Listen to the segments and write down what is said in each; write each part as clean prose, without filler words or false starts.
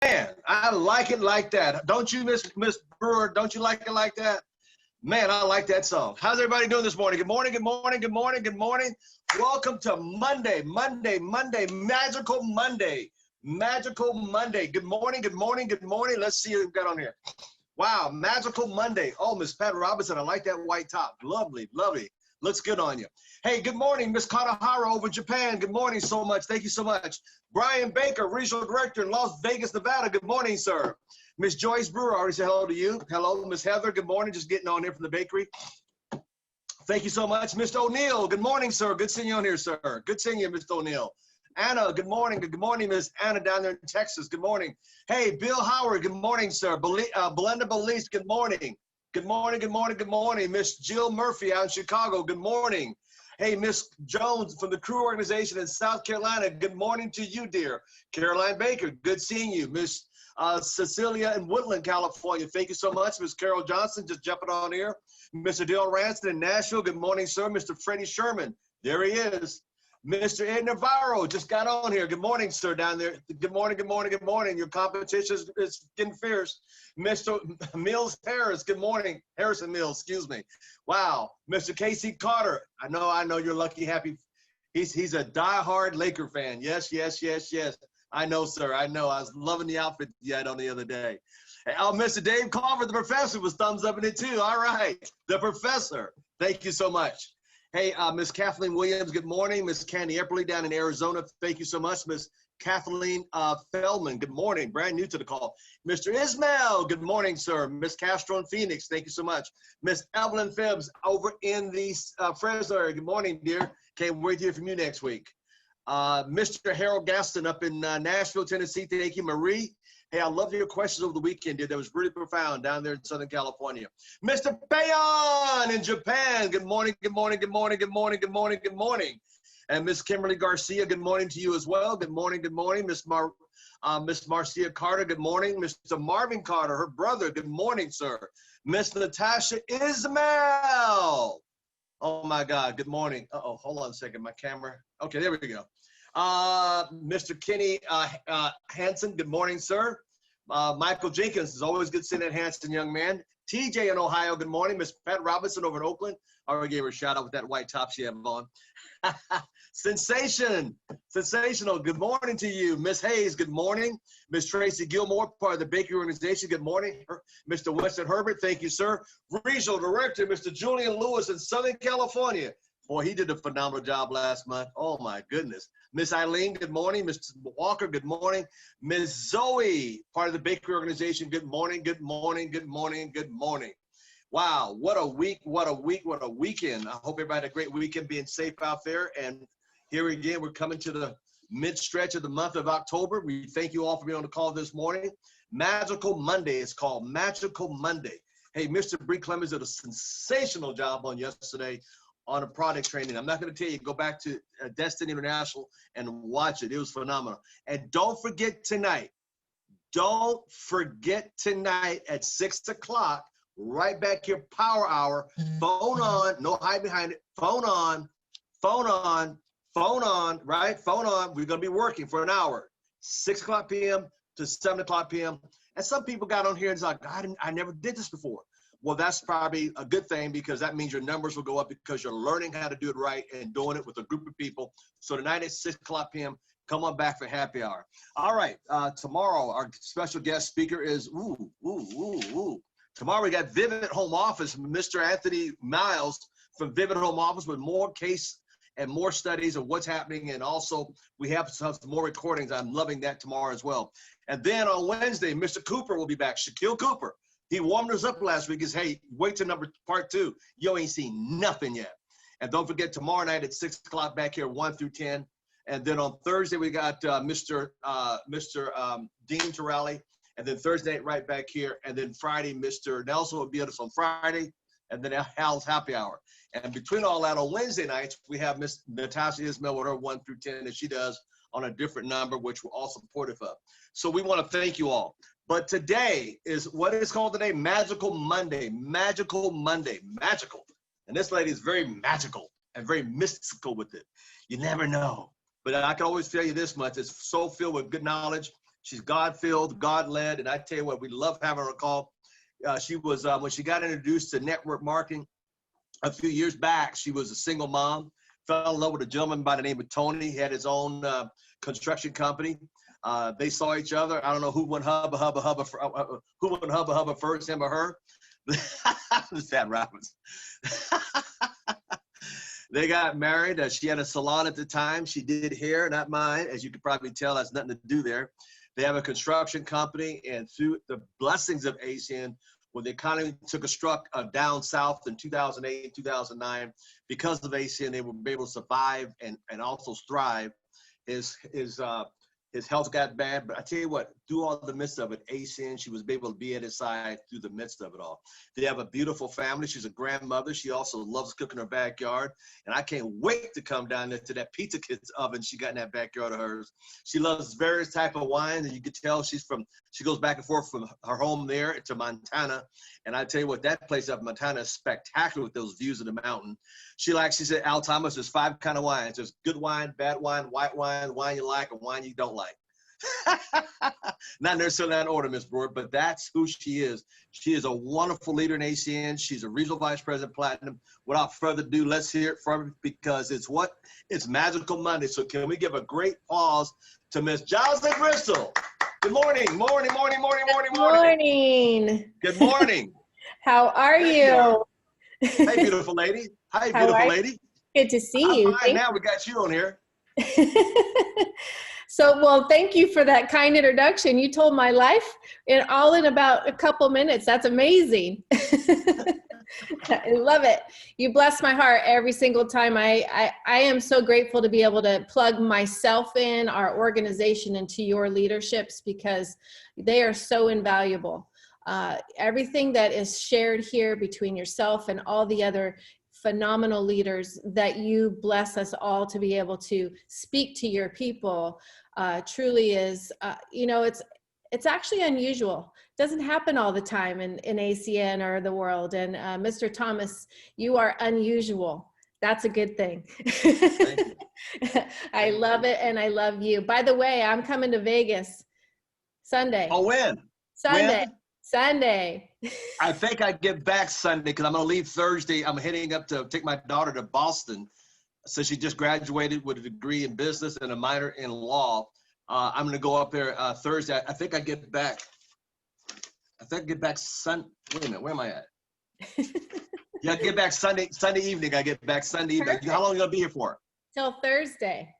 I like it like that. Don't you, Miss Brewer? Don't you like it like that? Man, I like that song. How's everybody doing this morning? Good morning, good morning, good morning, good morning. Welcome to Monday, Magical Monday. Magical Monday. Good morning, good morning, good morning. Let's see what we've got on here. Wow, Magical Monday. Oh, Miss Pat Robinson, I like that white top. Lovely, lovely. Looks good on you. Hey, good morning, Miss Katahara over in Japan. Good morning so much. Thank you so much. Brian Baker, Regional Director in Las Vegas, Nevada. Good morning, sir. Miss Joyce Brewer, I already said hello to you. Hello, Miss Heather. Good morning. Just getting on here from the bakery. Thank you so much. Mr. O'Neill, good morning, sir. Good seeing you on here, sir. Good seeing you, Mr. O'Neill. Anna, good morning. Good morning, Miss Anna down there in Texas. Good morning. Hey, Bill Howard, good morning, sir. Belinda Belize, good morning. Good morning, good morning, good morning. Miss Jill Murphy out in Chicago, good morning. Hey, Miss Jones from the Crew Organization in South Carolina, good morning to you, dear. Caroline Baker, good seeing you. Miss Cecilia in Woodland, California, thank you so much. Miss Carol Johnson, just jumping on here. Mr. Dale Ranston in Nashville, good morning, sir. Mr. Freddie Sherman, there he is. Mr. Ed Navarro just got on here. Good morning, sir, down there. Good morning, good morning, good morning. Your competition is getting fierce. Mr. Mills Harris, good morning. Harrison Mills, excuse me. Wow. Mr. Casey Carter, I know you're lucky, happy. He's a diehard Laker fan. Yes, yes, yes, yes. I know, sir. I know. I was loving the outfit you had on the other day. Mr. Dave Carver, the professor, was thumbs up in it too. All right. The professor. Thank you so much. Hey, Miss Kathleen Williams, good morning. Miss Candy Epperly down in Arizona, thank you so much. Miss Kathleen Feldman, good morning. Brand new to the call. Mr. Ismail, good morning, sir. Miss Castro in Phoenix, thank you so much. Miss Evelyn Phibbs over in the Fresno area, good morning, dear. Can't wait to hear from you next week. Mr. Harold Gaston up in Nashville, Tennessee, thank you, Marie. Hey, I love your questions over the weekend, dude. That was really profound down there in Southern California. Mr. Payon in Japan. Good morning, good morning, good morning, good morning, good morning, good morning. And Miss Kimberly Garcia, good morning to you as well. Good morning, good morning. Miss Marcia Carter, good morning. Mr. Marvin Carter, her brother, good morning, sir. Miss Natasha Ismail. Oh, my God, good morning. Uh-oh, hold on a second, my camera. Okay, there we go. Mr. Kenny Hanson, good morning, sir. Michael Jenkins, is always good seeing that handsome young man. TJ in Ohio, good morning. Miss Pat Robinson over in Oakland. I already gave her a shout out with that white top she had on. Sensational, good morning to you. Miss Hayes, good morning. Miss Tracy Gilmore, part of the bakery organization, good morning. Mr. Winston Herbert, thank you, sir. Regional Director, Mr. Julian Lewis in Southern California. Boy, he did a phenomenal job last month. Oh, my goodness. Miss Eileen, good morning. Mr. Walker, good morning. Miss Zoe, part of the bakery organization, good morning, good morning, good morning, good morning. Wow, what a week, what a week, what a weekend. I hope everybody had a great weekend being safe out there. And here again, we're coming to the mid-stretch of the month of October. We thank you all for being on the call this morning. Magical Monday is called Magical Monday. Hey, Mr. Bree Clemens did a sensational job on yesterday on a product training. I'm not going to tell you, go back to Destiny International and watch it. It was phenomenal. And don't forget tonight at 6 o'clock, right back here, Power Hour, phone on, no hide behind it, phone on, right? Phone on. We're going to be working for an hour, 6 o'clock p.m. to 7 o'clock p.m. And some people got on here and it's like, I never did this before. Well, that's probably a good thing because that means your numbers will go up because you're learning how to do it right and doing it with a group of people. So tonight at 6 o'clock p.m., come on back for happy hour. All right, tomorrow our special guest speaker is, Tomorrow we got Vivid Home Office, Mr. Anthony Miles from Vivid Home Office with more case and more studies of what's happening. And also we have some more recordings. I'm loving that tomorrow as well. And then on Wednesday, Mr. Cooper will be back, Shaquille Cooper. He warmed us up last week. He says, hey, wait till part 2. You ain't seen nothing yet. And don't forget tomorrow night at 6 o'clock back here, 1 through 10. And then on Thursday, we got Mr. Dean Torelli. And then Thursday night right back here. And then Friday, Mr. Nelson will be with us on Friday. And then Hal's Happy Hour. And between all that, on Wednesday nights, we have Miss Natasha Ismail with her 1 through 10 that she does on a different number, which we're all supportive of. So we want to thank you all. But today is what is called today, Magical Monday. Magical Monday. Magical. And this lady is very magical and very mystical with it. You never know. But I can always tell you this much. It's so filled with good knowledge. She's God-filled, God-led, and I tell you what, we love having her call. She was, when she got introduced to network marketing a few years back, she was a single mom, fell in love with a gentleman by the name of Tony. He had his own construction company. They saw each other. I don't know who went hubba first, him or her. Sad rabbits. They got married. She had a salon at the time. She did hair, not mine. As you could probably tell, that's nothing to do there. They have a construction company, and through the blessings of ACN, when the economy took a struck down south in 2008, 2009, because of ACN, they were able to survive and also thrive. His health got bad, but I tell you what, through all the midst of it, ACN, she was able to be at his side through the midst of it all. They have a beautiful family. She's a grandmother. She also loves cooking in her backyard, and I can't wait to come down there to that pizza kit's oven she got in that backyard of hers. She loves various type of wines, and you can tell she goes back and forth from her home there to Montana, and I tell you what, that place up in Montana is spectacular with those views of the mountain. She said, Al Thomas, there's 5 kind of wines. There's good wine, bad wine, white wine, wine you like, and wine you don't like. Not necessarily in order, Miss Brewer, but that's who she is. She is a wonderful leader in ACN. She's a regional vice president platinum. Without further ado, let's hear it from her, because it's Magical Monday. So can we give a great pause to Miss Jocelyn Driskill? Good morning, morning. Good morning. How are you? Hey, beautiful lady. Hi, beautiful lady. Good to see you. Fine. Now we got you on here. So, well, thank you for that kind introduction. You told my life in about a couple minutes. That's amazing. I love it. You bless my heart every single time. I am so grateful to be able to plug myself in, our organization, into your leaderships, because they are so invaluable. Everything that is shared here between yourself and all the other phenomenal leaders that you bless us all to be able to speak to your people truly is, it's actually unusual. It doesn't happen all the time in ACN or the world. And Mr. Thomas, you are unusual. That's a good thing. Thank you. I love it, and I love you. By the way, I'm coming to Vegas Sunday. Oh, when? Sunday. When? Sunday. I think I get back Sunday because I'm going to leave Thursday. I'm heading up to take my daughter to Boston. So she just graduated with a degree in business and a minor in law. I'm going to go up there Thursday. I think I get back. Sunday. Wait a minute. Where am I at? Yeah, I get back Sunday evening. I get back Sunday evening. Perfect. How long are you going to be here for? Till Thursday.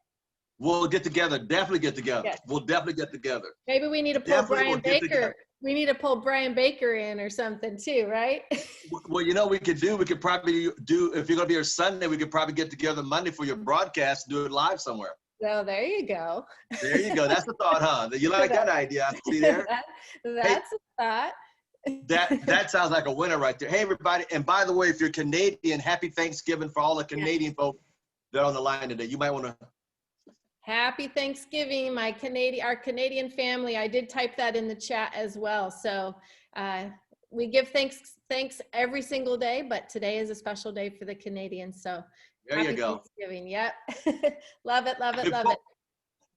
We'll get together. Definitely get together. Yes. We'll definitely get together. Maybe we need to pull Brian Baker. We need to pull Brian Baker in or something too, right? Well, we could probably do, if you're going to be here Sunday, we could probably get together Monday for your broadcast and do it live somewhere. So there you go. There you go. That's the thought, huh? You like that idea? I see there. That's a thought. That sounds like a winner right there. Hey, everybody. And by the way, if you're Canadian, happy Thanksgiving for all the Canadian folk that are on the line today. You might want to. Happy Thanksgiving, our Canadian family. I did type that in the chat as well. So we give thanks every single day, but today is a special day for the Canadians. So there you go. Thanksgiving. Yep. Love it.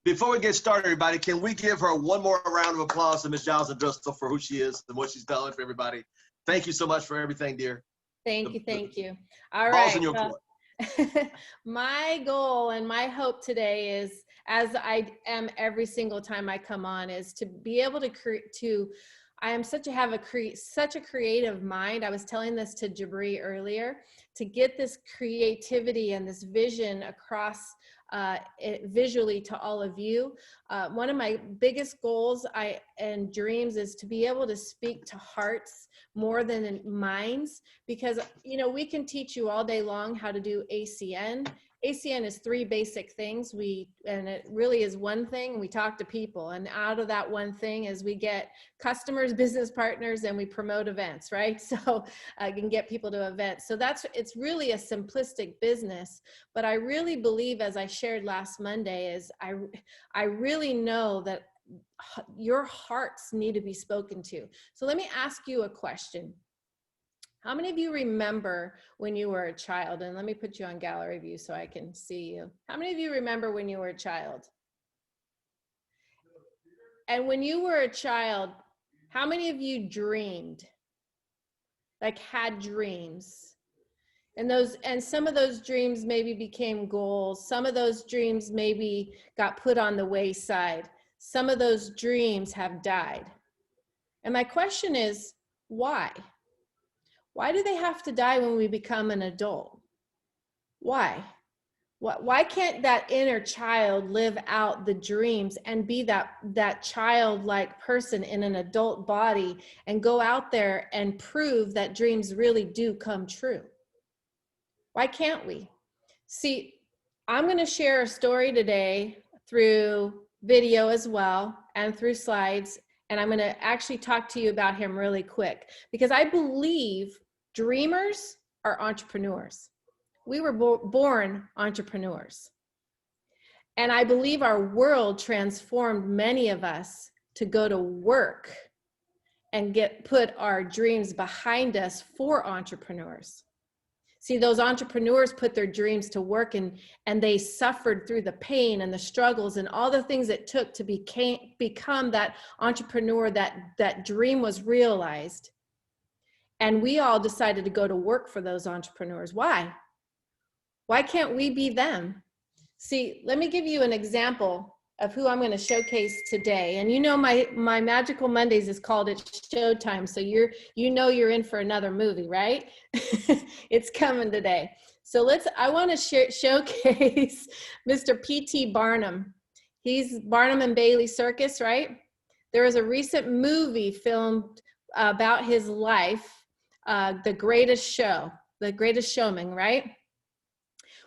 Before we get started, everybody, can we give her one more round of applause to Ms. Jocelyn Driskill for who she is and what she's done for everybody? Thank you so much for everything, dear. Thank you. All right. In your court. My goal and my hope today is, as I am every single time I come on, is to be able to I am such a creative mind. I was telling this to Jabri earlier, to get this creativity and this vision across visually to all of you. One of my biggest goals and dreams is to be able to speak to hearts more than minds, because we can teach you all day long how to do ACN. ACN is 3 basic things. And it really is one thing. We talk to people, and out of that one thing is we get customers, business partners, and we promote events, right? So I can get people to events. So it's really a simplistic business, but I really believe, as I shared last Monday, is I really know that your hearts need to be spoken to. So let me ask you a question. How many of you remember when you were a child? And let me put you on gallery view so I can see you. How many of you remember when you were a child? And when you were a child, how many of you dreamed? Like had dreams? And some of those dreams maybe became goals. Some of those dreams maybe got put on the wayside. Some of those dreams have died. And my question is, why? Why do they have to die when we become an adult? Why? Why can't that inner child live out the dreams and be that childlike person in an adult body and go out there and prove that dreams really do come true? Why can't we? See, I'm going to share a story today through video as well and through slides, and I'm going to actually talk to you about him really quick because I believe dreamers are entrepreneurs. We were born entrepreneurs. And I believe our world transformed many of us to go to work and put our dreams behind us for entrepreneurs. See, those entrepreneurs put their dreams to work and they suffered through the pain and the struggles and all the things it took to become that entrepreneur, that dream was realized. And we all decided to go to work for those entrepreneurs. Why? Why can't we be them? See, let me give you an example of who I'm going to showcase today. And you know my Magical Mondays is called It's Showtime. So you're in for another movie, right? It's coming today. So I want to showcase Mr. P.T. Barnum. He's Barnum and Bailey Circus, right? There was a recent movie filmed about his life, The Greatest Showman, right?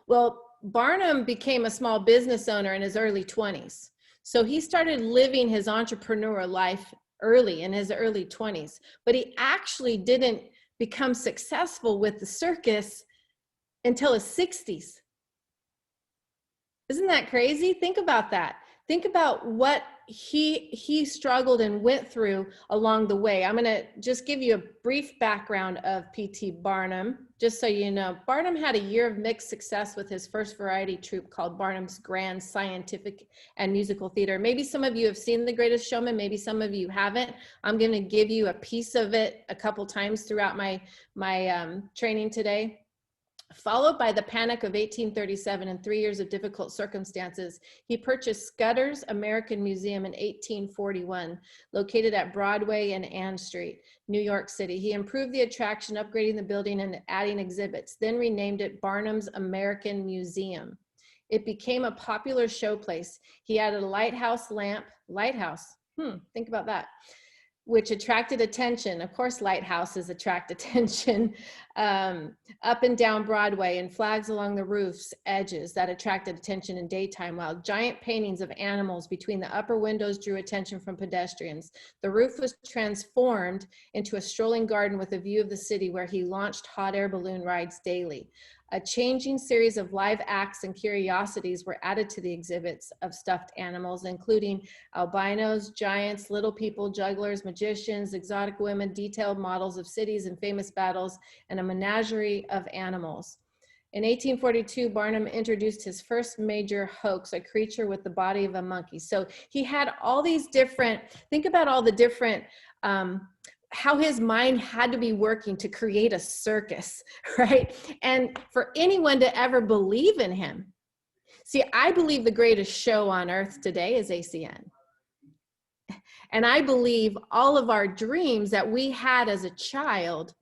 Well, Barnum became a small business owner in his early 20s. So he started living his entrepreneur life early in his early 20s, but he actually didn't become successful with the circus until his 60s. Isn't that crazy? Think about that. Think about what he struggled and went through along the way. I'm going to just give you a brief background of P.T. Barnum, just so you know. Barnum had a year of mixed success with his first variety troupe called Barnum's Grand Scientific and Musical Theater. Maybe some of you have seen The Greatest Showman, maybe some of you haven't. I'm going to give you a piece of it a couple times throughout my training today. Followed by the Panic of 1837 and 3 years of difficult circumstances, he purchased Scudder's American Museum in 1841, located at Broadway and Ann Street, New York City. He improved the attraction, upgrading the building and adding exhibits, then renamed it Barnum's American Museum. It became a popular showplace. He added a lighthouse lamp, think about that, which attracted attention. Of course, lighthouses attract attention, up and down Broadway, and flags along the roof's edges that attracted attention in daytime, while giant paintings of animals between the upper windows drew attention from pedestrians. The roof was transformed into a strolling garden with a view of the city, where he launched hot air balloon rides daily. A changing series of live acts and curiosities were added to the exhibits of stuffed animals, including albinos, giants, little people, jugglers, magicians, exotic women, detailed models of cities and famous battles, and a menagerie of animals. In 1842, Barnum introduced his first major hoax, a creature with the body of a monkey. So he had all these different, think about all the different, how his mind had to be working to create a circus, right? And for anyone to ever believe in him. See, I believe the greatest show on earth today is ACN. And I believe all of our dreams that we had as a child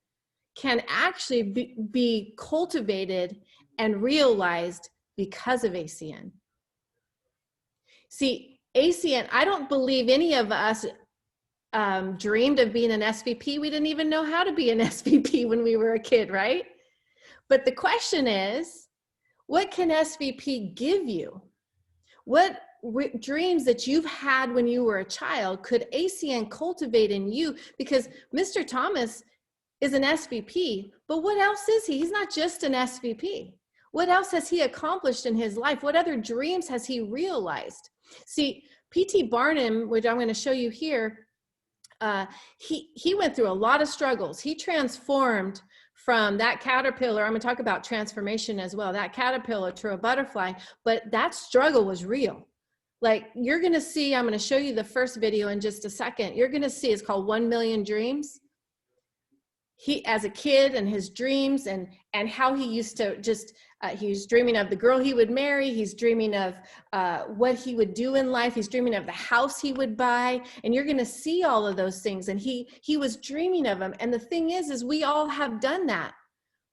can actually be cultivated and realized because of ACN. See, ACN, I don't believe any of us dreamed of being an SVP. We didn't even know how to be an SVP when we were a kid, right? But the question is, what can SVP give you? What dreams that you've had when you were a child could ACN cultivate in you? Because Mr. Thomas is an SVP, but what else is he? He's not just an SVP. What else has he accomplished in his life? What other dreams has he realized? See, P.T. Barnum, which I'm going to show you here, he went through a lot of struggles. He transformed from that caterpillar. I'm going to talk about transformation as well, that caterpillar to a butterfly, but that struggle was real. Like you're going to see, I'm going to show you the first video in just a second. You're going to see, it's called 1 Million Dreams. He, as a kid, and his dreams, and how he used to just, he's dreaming of the girl he would marry. He's dreaming of what he would do in life. He's dreaming of the house he would buy. And you're going to see all of those things. And he was dreaming of them. And the thing is we all have done that,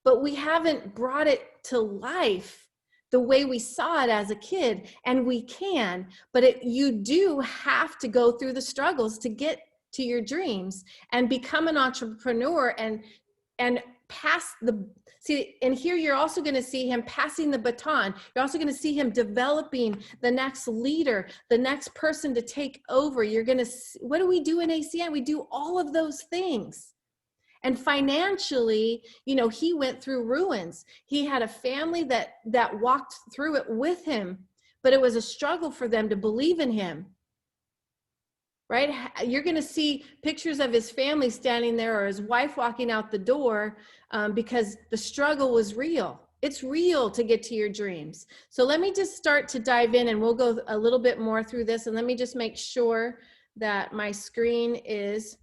but we haven't brought it to life the way we saw it as a kid. And we can, but you do have to go through the struggles to get to your dreams and become an entrepreneur and pass the, see, and here you're also going to see him passing the baton. You're also going to see him developing the next leader, the next person to take over. You're going to, what do we do in ACN? We do all of those things. And financially, you know, he went through ruins. He had a family that walked through it with him, but it was a struggle for them to believe in him. Right? You're going to see pictures of his family standing there, or his wife walking out the door, because the struggle was real. It's real to get to your dreams. So let me just start to dive in, and we'll go a little bit more through this. And let me just make sure that my screen is,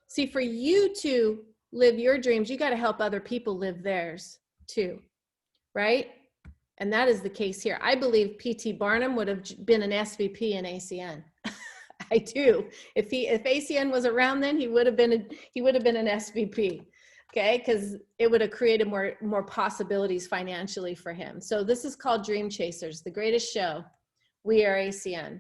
see, for you to live your dreams, you got to help other people live theirs too, right? And that is the case here. I believe P.T. Barnum would have been an SVP in ACN. I do. If ACN was around then, he would have been an SVP. Okay, because it would have created more possibilities financially for him. So this is called Dream Chasers, the greatest show. We are ACN.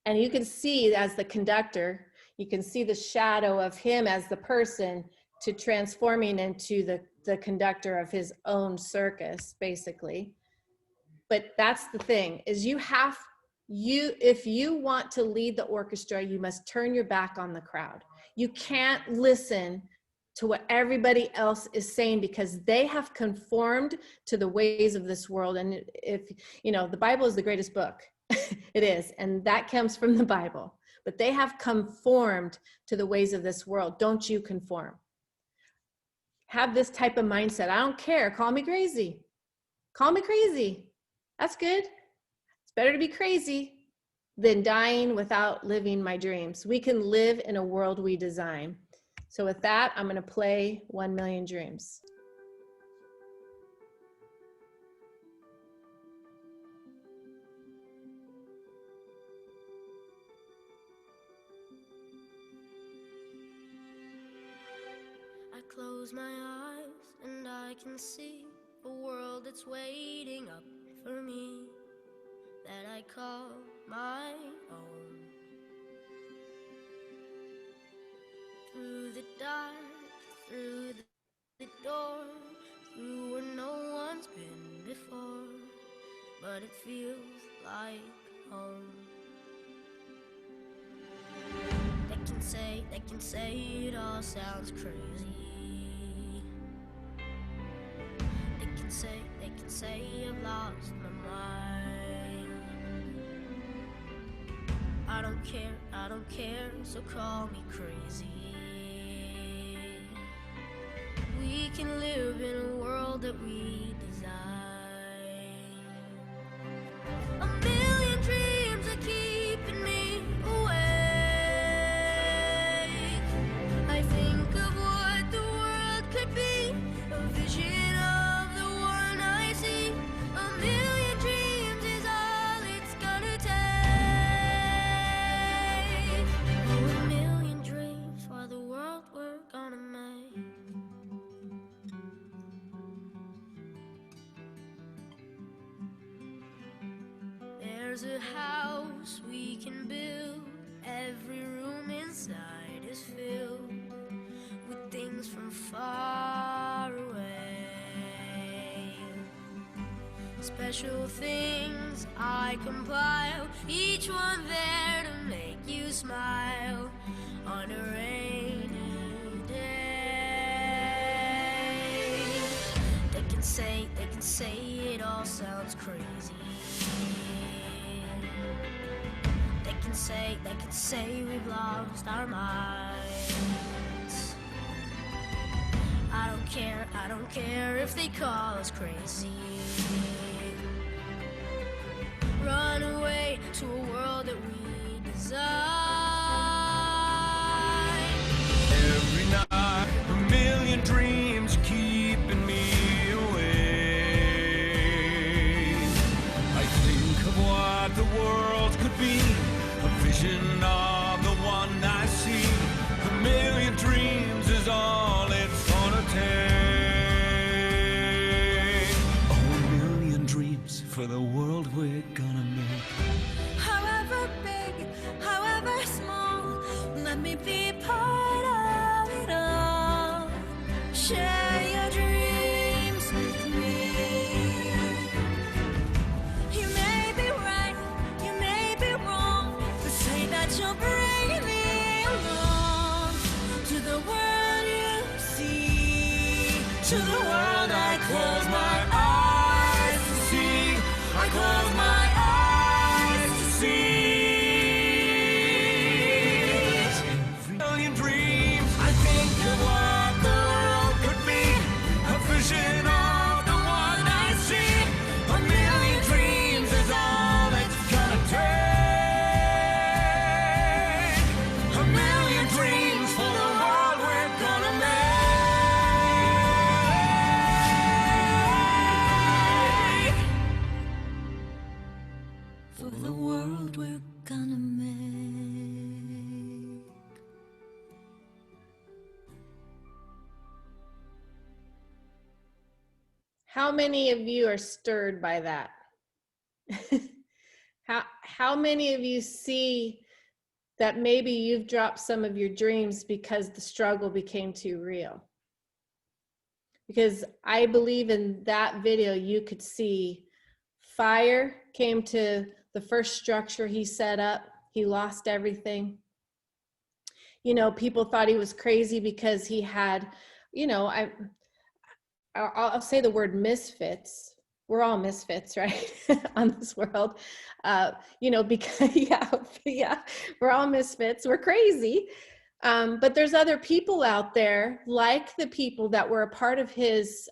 And you can see, as the conductor, you can see the shadow of him as the person to transforming into the conductor of his own circus, basically. But that's the thing, is if you want to lead the orchestra, you must turn your back on the crowd. You can't listen to what everybody else is saying, because they have conformed to the ways of this world. And if, you know, the Bible is the greatest book. It is. And that comes from the Bible. But they have conformed to the ways of this world. Don't you conform. Have this type of mindset. I don't care. Call me crazy. Call me crazy. That's good. Better to be crazy than dying without living my dreams. We can live in a world we design. So with that, I'm going to play 1 Million Dreams. I close my eyes and I can see a world that's waiting up for me, that I call my own. Through the dark, through the door, through where no one's been before, but it feels like home. They can say it all sounds crazy. They can say I've lost my mind. I don't care, so call me crazy. We can live in a world that we design. A million dreams are keeping me awake. I think of what the world could be, a vision of the one I see. A million dreams is all it's gonna take. Oh, a million dreams for the world we're gonna make. There's a house we can build. Every room inside is filled with things from far away. Special things I compile, each one there to make you smile on a rainy day. They can say it all sounds crazy. They can say we've lost our minds. I don't care if they call us crazy. run away to a world that we design. Every night, a million dreams keeping me awake. I think of what the world could be, a vision of the one I see. A million dreams is all it's gonna take. Oh, a million dreams for the world we're gonna make. However big, however small, let me be part of it all. Share your dreams with me. You may be right, you may be wrong, but say that you'll bring me along to the world you see, to the world I close my eyes to see. I close my eyes to see. Every million dreams, I think of what the world could be. A vision of the one I see. A million dreams is all it's gonna take. A million dreams for the world we're gonna make. For the world we're gonna make. How many of you are stirred by that? How many of you see that maybe you've dropped some of your dreams because the struggle became too real? Because I believe in that video, you could see fire came to the first structure he set up. He lost everything. You know, people thought he was crazy because he had, you know, I'll say the word misfits. We're all misfits, right? On this world, you know, because yeah, we're all misfits. We're crazy. But there's other people out there, like the people that were a part of his,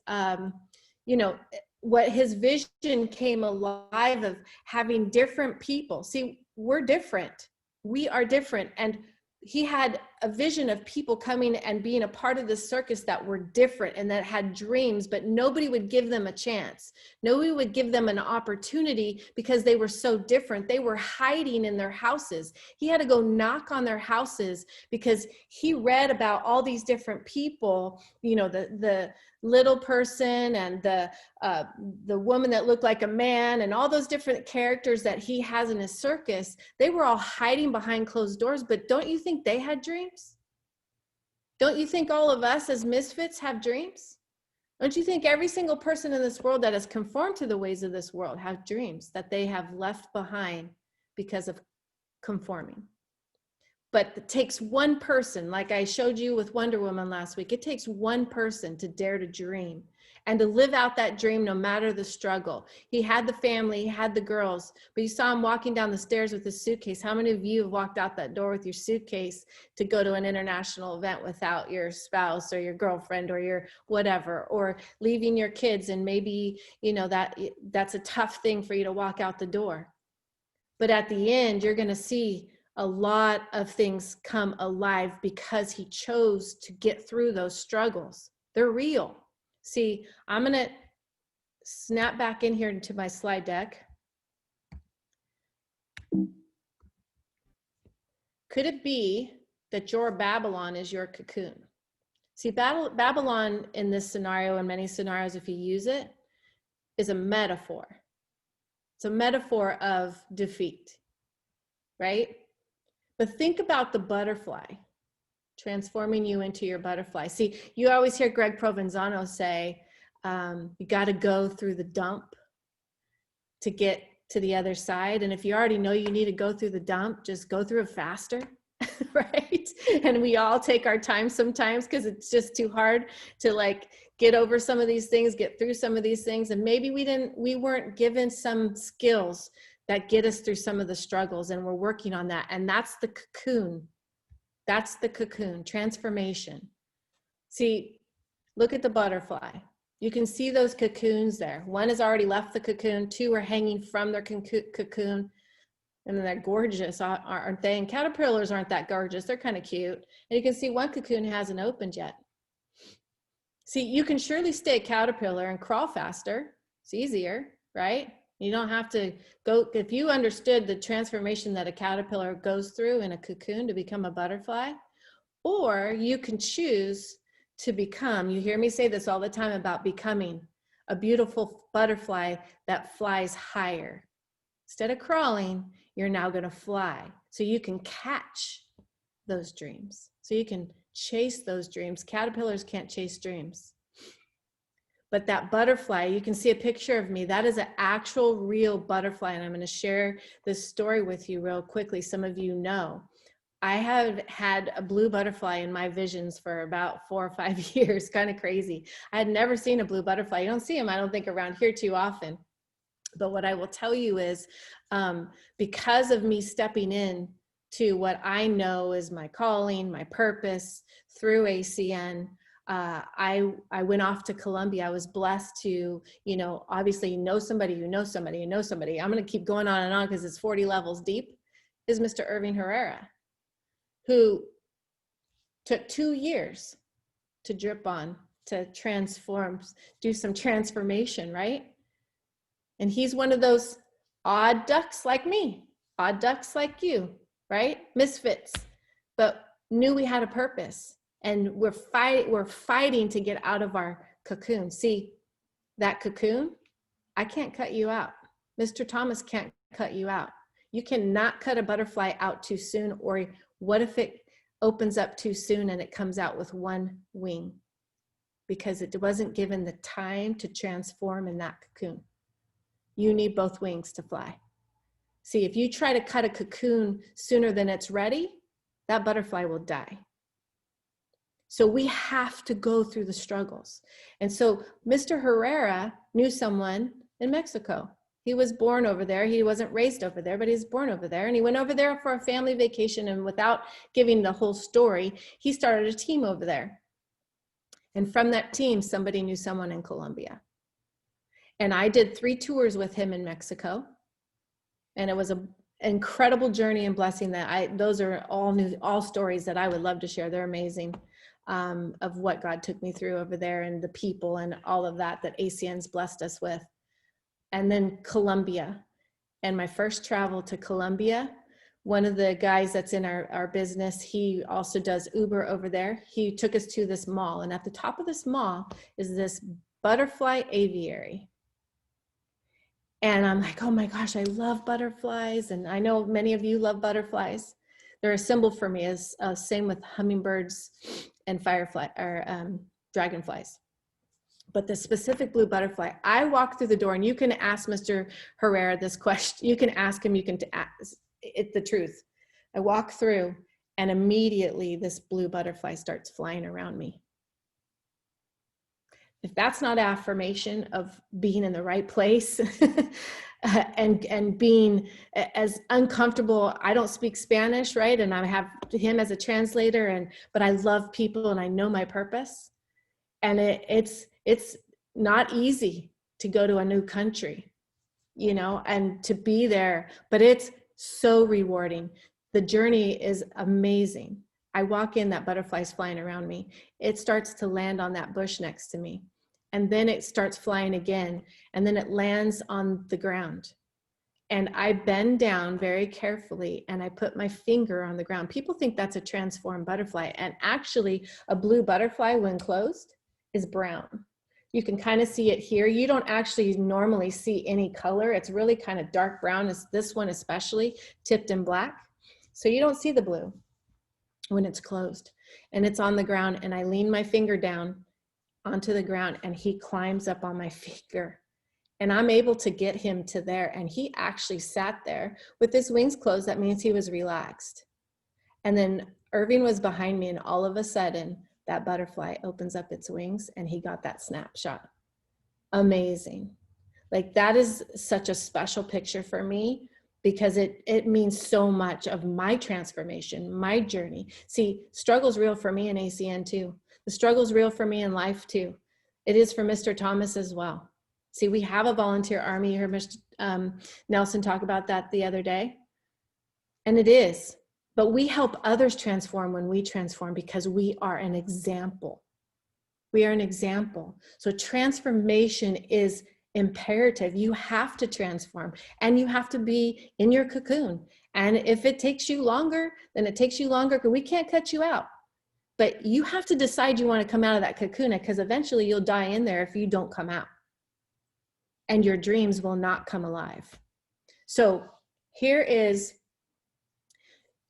you know, what his vision came alive of having different people. See, we're different. We are different. And he had a vision of people coming and being a part of the circus that were different and that had dreams, but nobody would give them a chance. Nobody would give them an opportunity because they were so different. They were hiding in their houses. He had to go knock on their houses because he read about all these different people, you know, the little person and the woman that looked like a man and all those different characters that he has in his circus. They were all hiding behind closed doors, but don't you think they had dreams? Don't you think all of us as misfits have dreams? Don't you think every single person in this world that has conformed to the ways of this world have dreams that they have left behind because of conforming? But it takes one person, like I showed you with Wonder Woman last week, it takes one person to dare to dream and to live out that dream no matter the struggle. He had the family, he had the girls, but you saw him walking down the stairs with his suitcase. How many of you have walked out that door with your suitcase to go to an international event without your spouse or your girlfriend or your whatever, or leaving your kids, and maybe, you know, that's a tough thing for you to walk out the door. But at the end, you're gonna see a lot of things come alive because he chose to get through those struggles. They're real. See, I'm going to snap back in here into my slide deck. Could it be that your Babylon is your cocoon? See, Babylon in this scenario, and many scenarios, if you use it, is a metaphor. It's a metaphor of defeat, right? But think about the butterfly transforming you into your butterfly. See, you always hear Greg Provenzano say, you got to go through the dump to get to the other side. And if you already know you need to go through the dump, just go through it faster, right? And we all take our time sometimes because it's just too hard to like get over some of these things, get through some of these things. And maybe we weren't given some skills that get us through some of the struggles, and we're working on that. And that's the cocoon. That's the cocoon, transformation. See, look at the butterfly. You can see those cocoons there. One has already left the cocoon. 2 are hanging from their cocoon. And they're gorgeous, aren't they? And caterpillars aren't that gorgeous. They're kind of cute. And you can see one cocoon hasn't opened yet. See, you can surely stay a caterpillar and crawl faster. It's easier, right? You don't have to go. If you understood the transformation that a caterpillar goes through in a cocoon to become a butterfly, or you can choose to become, you hear me say this all the time about becoming a beautiful butterfly that flies higher. Instead of crawling, you're now going to fly. So you can catch those dreams. So you can chase those dreams. Caterpillars can't chase dreams. But that butterfly, you can see a picture of me. That is an actual real butterfly. And I'm going to share this story with you real quickly. Some of you know. I have had a blue butterfly in my visions for about 4 or 5 years. Kind of crazy. I had never seen a blue butterfly. You don't see them, I don't think, around here too often. But what I will tell you is because of me stepping in to what I know is my calling, my purpose through ACN, I went off to Colombia. I was blessed to, obviously know somebody who knows somebody who knows somebody. I'm going to keep going on and on because it's 40 levels deep, is Mr. Irving Herrera, who took 2 years to drip on, to transform, do some transformation, right? And he's one of those odd ducks like me, odd ducks like you, right? Misfits, but knew we had a purpose. And we're fighting to get out of our cocoon. See, that cocoon, I can't cut you out. Mr. Thomas can't cut you out. You cannot cut a butterfly out too soon, or what if it opens up too soon and it comes out with one wing? Because it wasn't given the time to transform in that cocoon. You need both wings to fly. See, if you try to cut a cocoon sooner than it's ready, that butterfly will die. So we have to go through the struggles. And so Mr. Herrera knew someone in Mexico. He was born over there. He wasn't raised over there, but he was born over there. And he went over there for a family vacation. And without giving the whole story, he started a team over there. And from that team, somebody knew someone in Colombia. And I did 3 tours with him in Mexico. And it was an incredible journey and blessing that those are all stories that I would love to share. They're amazing, of what God took me through over there and the people and all of that ACN's blessed us with. And then Colombia. And my first travel to Colombia, one of the guys that's in our business, he also does Uber over there. He took us to this mall. And at the top of this mall is this butterfly aviary. And I'm like, oh my gosh, I love butterflies. And I know many of you love butterflies. They're a symbol for me, as same with hummingbirds and dragonflies. But the specific blue butterfly, I walk through the door, and you can ask Mr. Herrera this question. You can ask him, you can ask it the truth. I walk through, and immediately this blue butterfly starts flying around me. If that's not affirmation of being in the right place and being as uncomfortable, I don't speak Spanish, right? And I have him as a translator, but I love people and I know my purpose. And it's not easy to go to a new country, and to be there, but it's so rewarding. The journey is amazing. I walk in, that butterfly's flying around me. It starts to land on that bush next to me. And then it starts flying again. And then it lands on the ground. And I bend down very carefully and I put my finger on the ground. People think that's a transformed butterfly. And actually a blue butterfly when closed is brown. You can kind of see it here. You don't actually normally see any color. It's really kind of dark brown, as this one especially, tipped in black. So you don't see the blue when it's closed. And it's on the ground, and I lean my finger down onto the ground, and he climbs up on my finger. And I'm able to get him to there. And he actually sat there with his wings closed. That means he was relaxed. And then Irving was behind me, and all of a sudden, that butterfly opens up its wings, and he got that snapshot. Amazing. Like, that is such a special picture for me, because it means so much of my transformation, my journey. See, struggle's real for me in ACN too. The struggle's real for me in life too. It is for Mr. Thomas as well. See, we have a volunteer army. You heard Mr. Nelson talk about that the other day. And it is. But we help others transform when we transform because we are an example. We are an example. So transformation is imperative. You have to transform and you have to be in your cocoon. And if it takes you longer, then it takes you longer because we can't cut you out. But you have to decide you want to come out of that cocoon because eventually you'll die in there if you don't come out. And your dreams will not come alive. So here is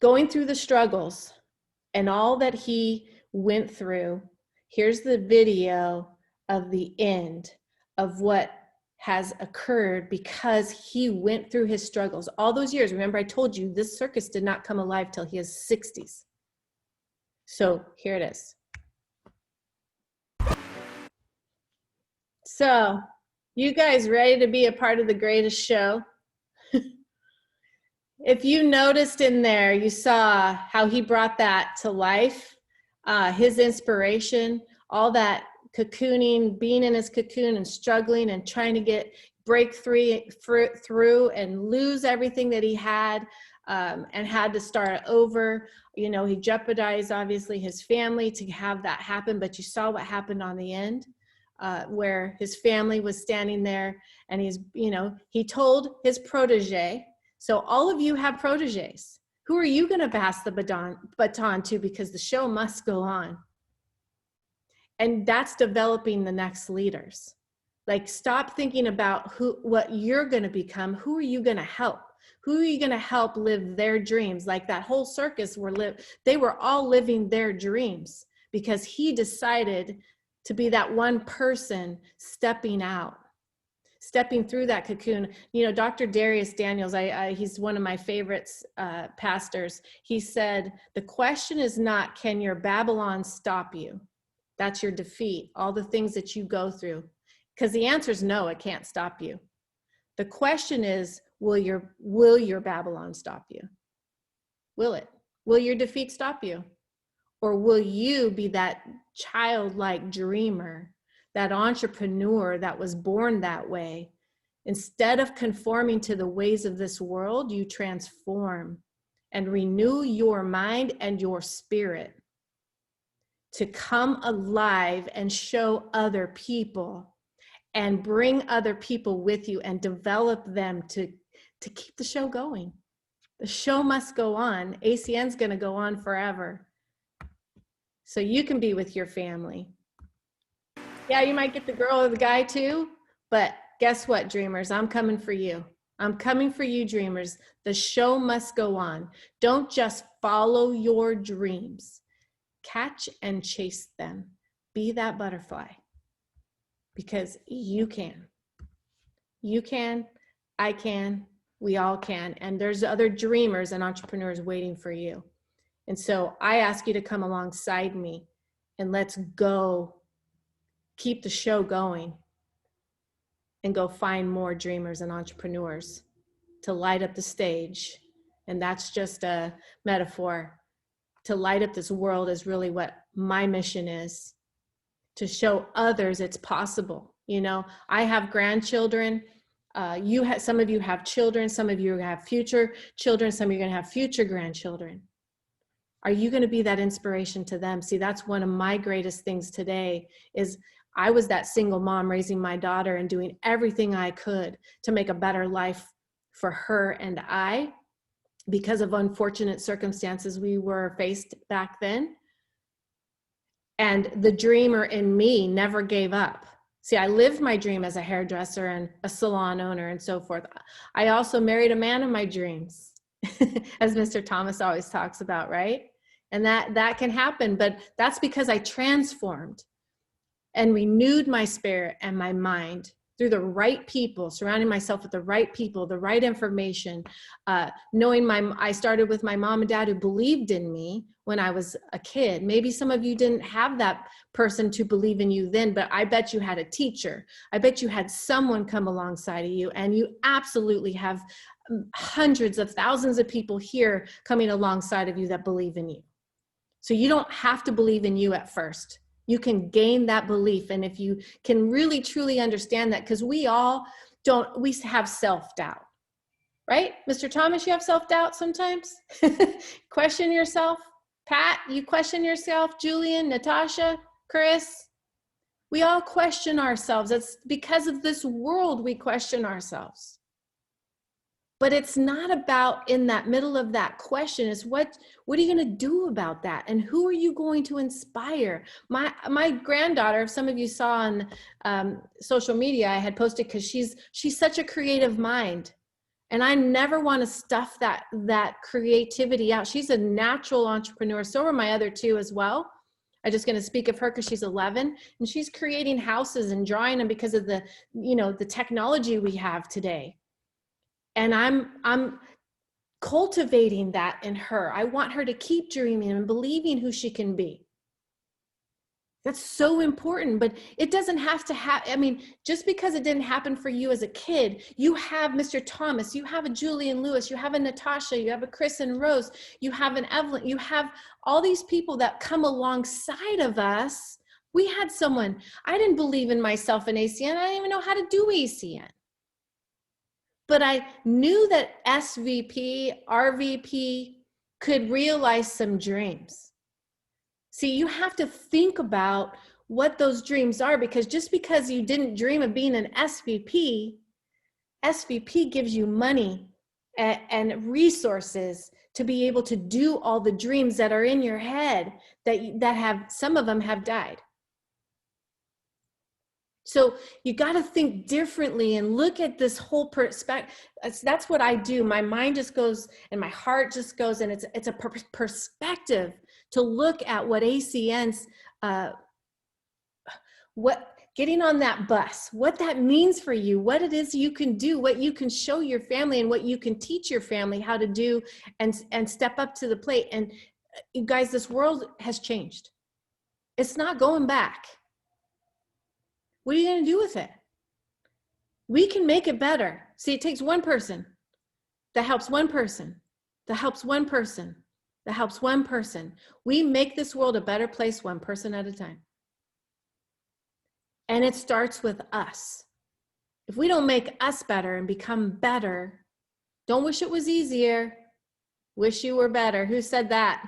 going through the struggles and all that he went through. Here's the video of the end of what has occurred because he went through his struggles all those years. Remember, I told you this circus did not come alive till his 60s. So here it is. So you guys ready to be a part of the greatest show? If you noticed in there, you saw how he brought that to life, his inspiration, all that cocooning, being in his cocoon and struggling and trying to break through and lose everything that he had and had to start over. You know, he jeopardized obviously his family to have that happen, but you saw what happened on the end where his family was standing there and he told his protege. So all of you have proteges. Who are you going to pass the baton to? Because the show must go on. And that's developing the next leaders. Like, stop thinking about what you're going to become. Who are you going to help? Who are you going to help live their dreams? Like that whole circus they were all living their dreams because he decided to be that one person stepping out, stepping through that cocoon. You know, Dr. Darius Daniels, he's one of my favorites, pastors. He said, the question is not, can your Babylon stop you? That's your defeat, all the things that you go through. Because the answer is no, it can't stop you. The question is, will your Babylon stop you? Will it? Will your defeat stop you? Or will you be that childlike dreamer, that entrepreneur that was born that way? Instead of conforming to the ways of this world, you transform and renew your mind and your spirit to come alive and show other people and bring other people with you and develop them to keep the show going. The show must go on. ACN's going to go on forever. So you can be with your family. Yeah, you might get the girl or the guy too, but guess what, dreamers? I'm coming for you. I'm coming for you, dreamers. The show must go on. Don't just follow your dreams. Catch and chase them. Be that butterfly. Because you can. You can, I can, we all can. And there's other dreamers and entrepreneurs waiting for you. And so I ask you to come alongside me and let's go keep the show going and go find more dreamers and entrepreneurs to light up the stage. And that's just a metaphor. To light up this world is really what my mission is, to show others it's possible. You know, I have grandchildren. Some of you have children. Some of you have future children. Some of you are going to have future grandchildren. Are you going to be that inspiration to them? See, that's one of my greatest things today is I was that single mom raising my daughter and doing everything I could to make a better life for her and I, because of unfortunate circumstances we were faced back then. And the dreamer in me never gave up. See, I lived my dream as a hairdresser and a salon owner and so forth. I also married a man of my dreams, as Mr. Thomas always talks about, right? And that can happen, but that's because I transformed and renewed my spirit and my mind through the right people, surrounding myself with the right people, the right information, knowing I started with my mom and dad who believed in me when I was a kid. Maybe some of you didn't have that person to believe in you then, but I bet you had a teacher. I bet you had someone come alongside of you, and you absolutely have hundreds of thousands of people here coming alongside of you that believe in you. So you don't have to believe in you at first. You can gain that belief. And if you can really, truly understand that, because we all don't, we have self-doubt, right? Mr. Thomas, you have self-doubt sometimes? Question yourself. Pat, you question yourself? Julian, Natasha, Chris? We all question ourselves. It's because of this world we question ourselves. But it's not about in that middle of that question. It's what are you going to do about that? And who are you going to inspire? My granddaughter, if some of you saw on social media, I had posted, because she's such a creative mind. And I never want to stuff that creativity out. She's a natural entrepreneur. So are my other two as well. I'm just going to speak of her because she's 11, and she's creating houses and drawing them because of the technology we have today. And I'm cultivating that in her. I want her to keep dreaming and believing who she can be. That's so important, but it doesn't have to happen. I mean, just because it didn't happen for you as a kid, you have Mr. Thomas, you have a Julian Lewis, you have a Natasha, you have a Chris and Rose, you have an Evelyn, you have all these people that come alongside of us. We had someone, I didn't believe in myself in ACN. I didn't even know how to do ACN. But I knew that SVP, RVP could realize some dreams. See, you have to think about what those dreams are, because just because you didn't dream of being an SVP, SVP gives you money and resources to be able to do all the dreams that are in your head that have, some of them have died. So you got to think differently and look at this whole perspective. That's what I do. My mind just goes and my heart just goes, and it's a perspective to look at what ACN's, getting on that bus, what that means for you, what it is you can do, what you can show your family, and what you can teach your family how to do and step up to the plate. And you guys, this world has changed. It's not going back. What are you going to do with it? We can make it better. See, it takes one person that helps one person, that helps one person, that helps one person. We make this world a better place one person at a time. And it starts with us. If we don't make us better and become better, don't wish it was easier. Wish you were better. Who said that?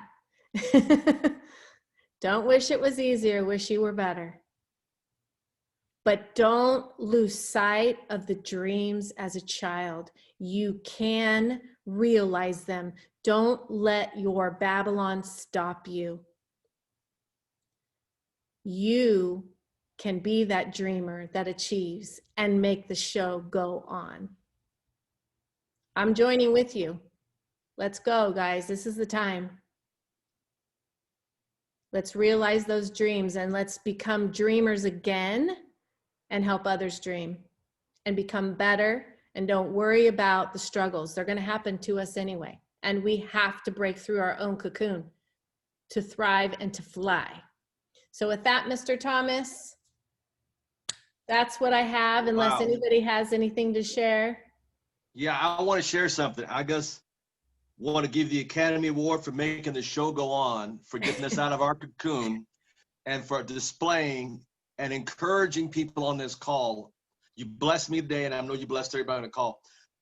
Don't wish it was easier. Wish you were better. But don't lose sight of the dreams as a child. You can realize them. Don't let your Babylon stop you. You can be that dreamer that achieves and make the show go on. I'm joining with you. Let's go, guys. This is the time. Let's realize those dreams and let's become dreamers again. And help others dream and become better, and don't worry about the struggles. They're going to happen to us anyway. And we have to break through our own cocoon to thrive and to fly. So with that, Mr. Thomas, that's what I have, unless anybody has anything to share. Yeah, I want to share something. I just want to give the Academy Award for making the show go on, for getting us out of our cocoon, and for displaying and encouraging people on this call. You blessed me today, and I know you blessed everybody on the call.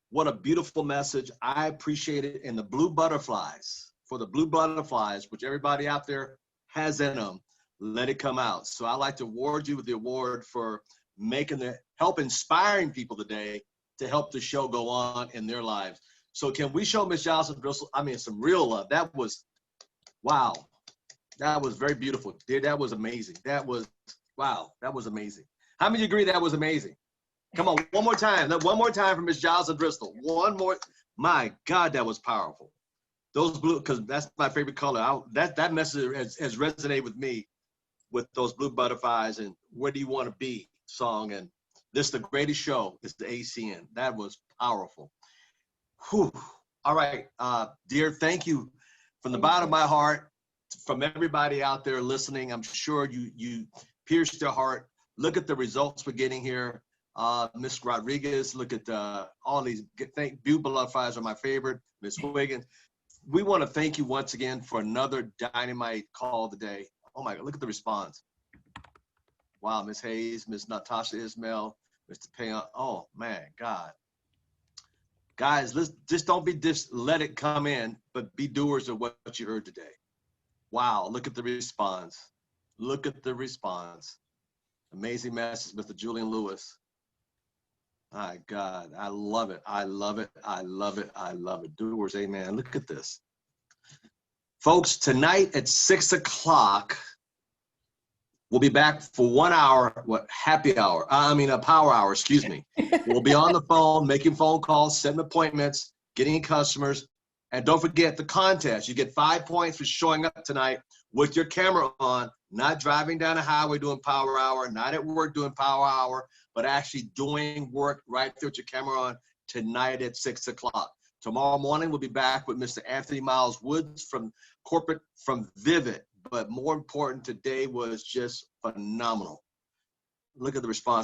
What a beautiful message. I appreciate it. And the blue butterflies, for the blue butterflies, which everybody out there has in them, let it come out. So I'd like to award you with the award for help inspiring people today to help the show go on in their lives. So can we show Miss Jocelyn Driskill, some real love? That was, wow. That was very beautiful. Dude, that was amazing. Wow, that was amazing. How many agree that was amazing? Come on, one more time. One more time for Miss Jocelyn Driskill. One more. My God, that was powerful. Those blue, because that's my favorite color. That message has resonated with me, with those blue butterflies and where do you want to be song. And this, the greatest show, is the ACN. That was powerful. Whew. All right, dear, thank you from the bottom of my heart, from everybody out there listening. I'm sure you pierced their heart. Look at the results we're getting here. Miss Rodriguez, look at all these. Blue butterflies are my favorite. Miss Wiggins. We want to thank you once again for another dynamite call today. Oh my God, look at the response. Wow, Miss Hayes, Miss Natasha Ismail, Mr. Payon. Oh man, God. Guys, let's just don't be let it come in, but be doers of what you heard today. Wow, look at the response. Look at the response. Amazing message, Mr. Julian Lewis. My God, I love it. I love it. I love it. I love it. Doers, amen. Look at this. Folks, tonight at 6 o'clock, we'll be back for 1 hour, happy hour. A power hour, excuse me. We'll be on the phone, making phone calls, setting appointments, getting customers. And don't forget the contest. You get 5 points for showing up tonight with your camera on, not driving down a highway doing power hour, not at work doing power hour, but actually doing work right there with your camera on tonight at 6 o'clock. Tomorrow morning, we'll be back with Mr. Anthony Miles Woods from Vivid. But more important, today was just phenomenal. Look at the response.